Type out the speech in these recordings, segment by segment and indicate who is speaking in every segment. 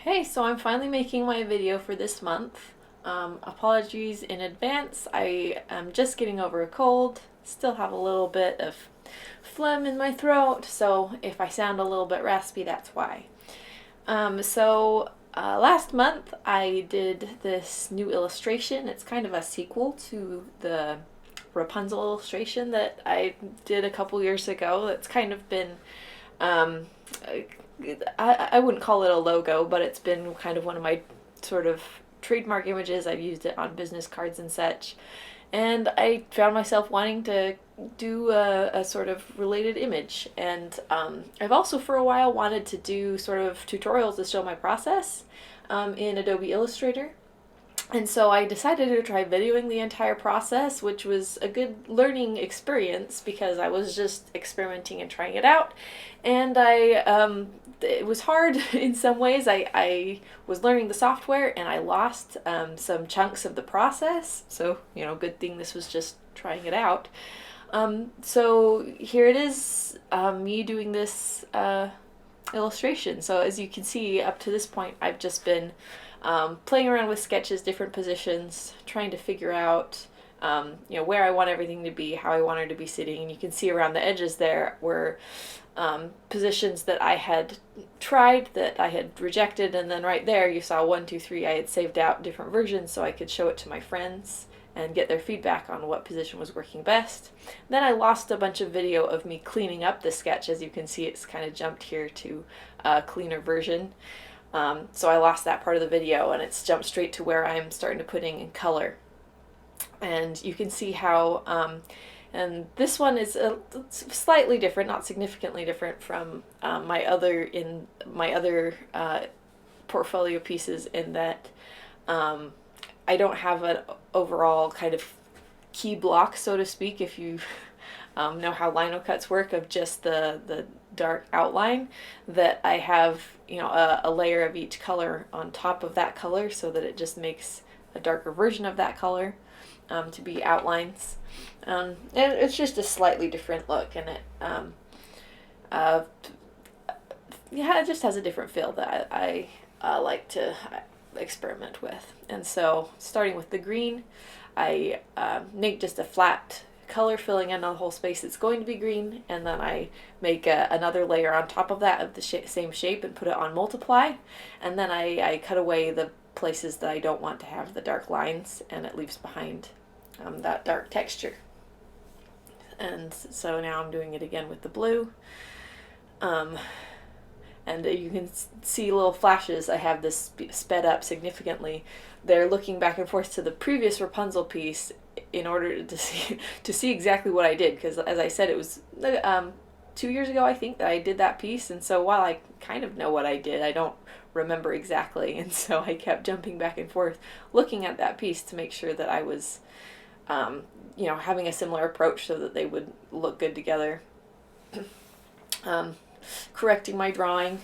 Speaker 1: Hey, so I'm finally making my video for this month. Apologies in advance. I am just getting over a cold, still have a little bit of phlegm in my throat, so if I sound a little bit raspy, that's why. Last month I did this new illustration. It's kind of a sequel to the Rapunzel illustration that I did a couple years ago. It's kind of been um, I wouldn't call it a logo, but it's been kind of one of my sort of trademark images. I've used it on business cards and such. And I found myself wanting to do a sort of related image. And I've also for a while wanted to do sort of tutorials to show my process in Adobe Illustrator. And so I decided to try videoing the entire process, which was a good learning experience because I was just experimenting and trying it out. And it was hard in some ways. I was learning the software and I lost some chunks of the process. So, good thing this was just trying it out. So here it is, me doing this illustration. So as you can see, up to this point, I've just been playing around with sketches, different positions, trying to figure out where I want everything to be, how I want her to be sitting. And you can see around the edges there were positions that I had tried, that I had rejected, and then right there you saw 1, 2, 3. I had saved out different versions so I could show it to my friends and get their feedback on what position was working best. Then I lost a bunch of video of me cleaning up the sketch. As you can see, it's kind of jumped here to a cleaner version. So I lost that part of the video and it's jumped straight to where I'm starting to put in color. And you can see how, and this one is slightly different, not significantly different from my other portfolio pieces, in that I don't have an overall kind of key block, so to speak, if you know how lino cuts work, of just the dark outline. That I have a layer of each color on top of that color, so that it just makes a darker version of that color to be outlines. And it's just a slightly different look, and it just has a different feel that I like to experiment with. And so, starting with the green, I make just a flat color filling in the whole space it's going to be green, and then I make another layer on top of that of the same shape and put it on multiply, and then I cut away the places that I don't want to have the dark lines, and it leaves behind that dark texture. And so now I'm doing it again with the blue. And you can see little flashes. I have this sped up significantly. They're looking back and forth to the previous Rapunzel piece in order to see exactly what I did, because as I said, it was 2 years ago, I think, that I did that piece. And so while I kind of know what I did, I don't remember exactly, and so I kept jumping back and forth looking at that piece to make sure that I was having a similar approach so that they would look good together. Correcting my drawing.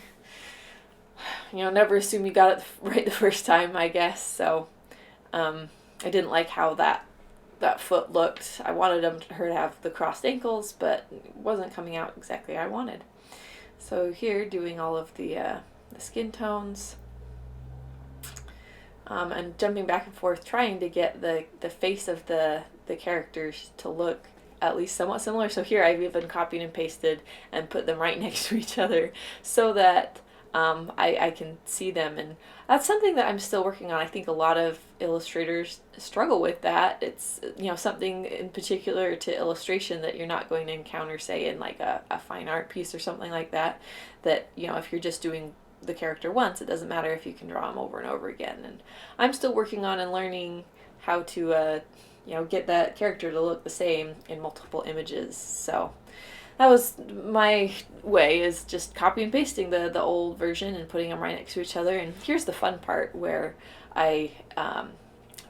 Speaker 1: Never assume you got it right the first time, I guess. So I didn't like how that foot looked. I wanted her to have the crossed ankles, but it wasn't coming out exactly how I wanted. So here, doing all of the skin tones, and jumping back and forth, trying to get the face of the characters to look at least somewhat similar. So here I've even copied and pasted and put them right next to each other so that I can see them. And that's something that I'm still working on. I think a lot of illustrators struggle with that. It's something in particular to illustration that you're not going to encounter, say, in like a fine art piece or something like that. That if you're just doing the character once, it doesn't matter if you can draw them over and over again. And I'm still working on and learning how to get that character to look the same in multiple images. So that was my way, is just copy and pasting the old version and putting them right next to each other. And here's the fun part, where I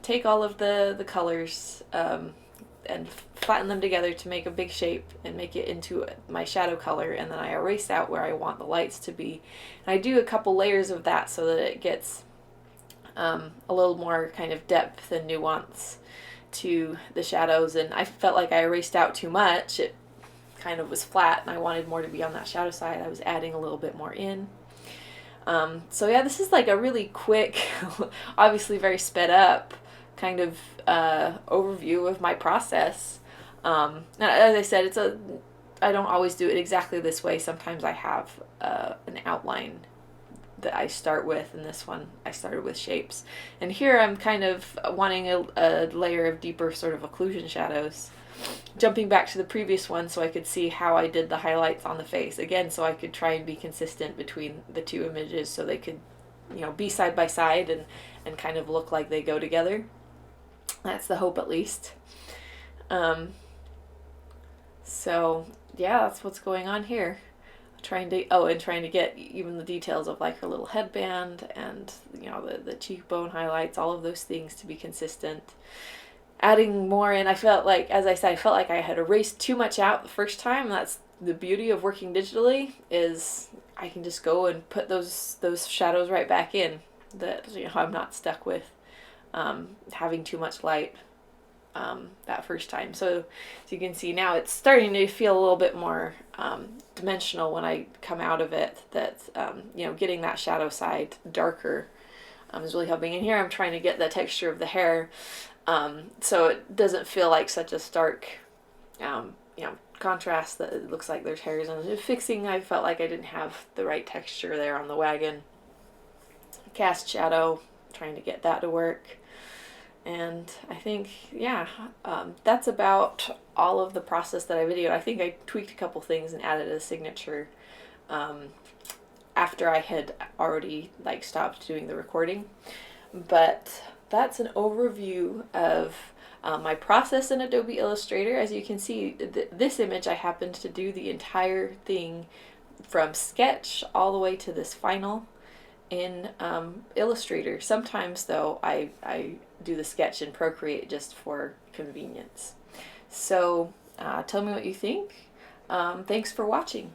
Speaker 1: take all of the colors and flatten them together to make a big shape and make it into my shadow color, and then I erase out where I want the lights to be. And I do a couple layers of that so that it gets a little more kind of depth and nuance to the shadows. And I felt like I erased out too much. It kind of was flat and I wanted more to be on that shadow side. I was adding a little bit more in. So yeah, this is like a really quick, obviously very sped up kind of overview of my process. As I said, I don't always do it exactly this way. Sometimes I have an outline that I start with, and this one I started with shapes. And here I'm kind of wanting a layer of deeper sort of occlusion shadows. Jumping back to the previous one so I could see how I did the highlights on the face. Again, so I could try and be consistent between the two images so they could, be side by side and kind of look like they go together. That's the hope, at least. Um, so yeah, that's what's going on here. Trying to get even the details of like her little headband and the cheekbone highlights, all of those things to be consistent. Adding more in, I felt like, as I said, I felt like I had erased too much out the first time. That's the beauty of working digitally, is I can just go and put those shadows right back in that I'm not stuck with having too much light that first time. So as you can see now, it's starting to feel a little bit more dimensional when I come out of it. That getting that shadow side darker is really helping. And here I'm trying to get the texture of the hair, so it doesn't feel like such a stark, contrast that it looks like there's hairs. And fixing, I felt like I didn't have the right texture there on the wagon. Cast shadow, trying to get that to work. And I think, yeah, that's about all of the process that I videoed. I think I tweaked a couple things and added a signature after I had already stopped doing the recording. But that's an overview of my process in Adobe Illustrator. As you can see, this image, I happened to do the entire thing from sketch all the way to this final in Illustrator. Sometimes, though, I do the sketch in Procreate just for convenience. So tell me what you think. Thanks for watching.